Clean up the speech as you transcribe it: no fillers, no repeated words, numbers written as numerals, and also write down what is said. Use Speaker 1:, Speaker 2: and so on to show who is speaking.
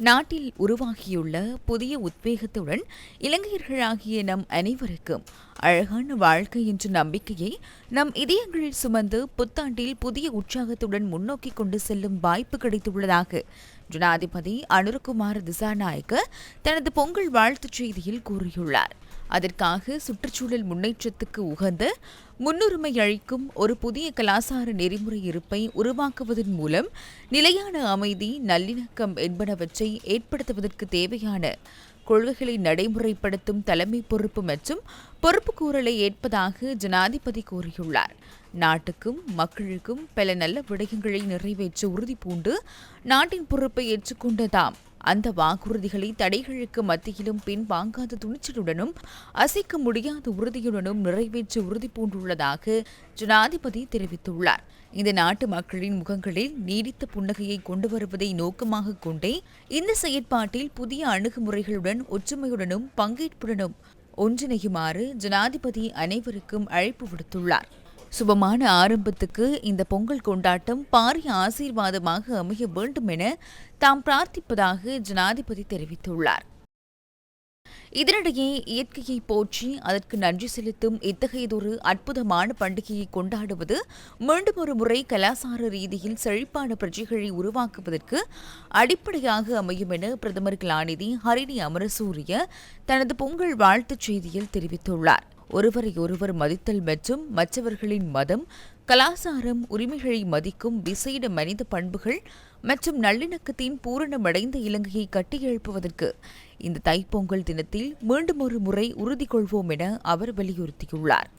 Speaker 1: நாட்டில் உருவாகியுள்ள புதிய உத்வேகத்துடன் இலங்கையர்களாகிய நம் அனைவருக்கும் அழகான வாழ்க்கை என்ற நம்பிக்கையை நம் இதயங்களில் சுமந்து புத்தாண்டில் புதிய உற்சாகத்துடன் முன்னோக்கி கொண்டு செல்லும் வாய்ப்பு கிடைத்துள்ளதாக ஜனாதிபதி அனுரகுமார திசாநாயக்க தனது பொங்கல் வாழ்த்துச் செய்தியில் கூறியுள்ளார். அதற்காக சுற்றுச்சூழல் முன்னேற்றத்துக்கு உகந்த முன்னுரிமை அளிக்கும் ஒரு புதிய கலாசார நெறிமுறை இருப்பை உருவாக்குவதன் மூலம் நிலையான அமைதி, நல்லிணக்கம் என்பனவற்றை ஏற்படுத்துவதற்கு தேவையான கொள்கைகளை நடைமுறைப்படுத்தும் தலைமை பொறுப்பு மற்றும் பொறுப்புக்கூறலை ஏற்பதாக ஜனாதிபதி கூறியுள்ளார். நாட்டுக்கும் மக்களுக்கும் பல நல்ல விடயங்களை நிறைவேற்ற உறுதி பூண்டு நாட்டின் பொறுப்பை ஏற்றுக்கொண்ட தாம் அந்த வாக்குறுதிகளை தடைகளுக்கு மத்தியிலும் பின்வாங்காத துணிச்சலுடனும் அசைக்க முடியாத உறுதியுடனும் நிறைவேற்ற உறுதி பூண்டுள்ளதாக ஜனாதிபதி தெரிவித்துள்ளார். இந்த நாட்டு மக்களின் முகங்களில் நீடித்த புன்னகையை கொண்டு வருவதை நோக்கமாக கொண்டே இந்த செயற்பாட்டில் புதிய அணுகுமுறைகளுடன் ஒற்றுமையுடனும் பங்கேற்புடனும் ஒன்றிணையுமாறு ஜனாதிபதி அனைவருக்கும் அழைப்பு விடுத்துள்ளார். சுபமான ஆரம்பத்துக்கு இந்த பொங்கல் கொண்டாட்டம் பாரிய ஆசீர்வாதமாக அமைய வேண்டும் என தாம் பிரார்த்திப்பதாக ஜனாதிபதி தெரிவித்துள்ளார். இதனிடையே இயற்கையை போற்றி அதற்கு நன்றி செலுத்தும் இத்தகையதொரு அற்புதமான பண்டிகையை கொண்டாடுவது மீண்டும் ஒரு முறை கலாசார ரீதியில் செழிப்பான பிரஜைகளை உருவாக்குவதற்கு அடிப்படையாக அமையும் என பிரதமர் கலாநிதி ஹரிணி அமரசூரிய தனது பொங்கல் வாழ்த்துச் செய்தியில் தெரிவித்துள்ளார். ஒருவரையொருவர் மதித்தல் மற்றும் மற்றவர்களின் மதம், கலாசாரம், உரிமைகளை மதிக்கும் விசேட மனித பண்புகள் மற்றும் நல்லிணக்கத்தின் பூரணமடைந்த இலங்கையை கட்டியெழுப்புவதற்கு இந்த தைப்பொங்கல் தினத்தில் மீண்டும் ஒரு முறை உறுதி கொள்வோம் என அவர் வலியுறுத்தியுள்ளார்.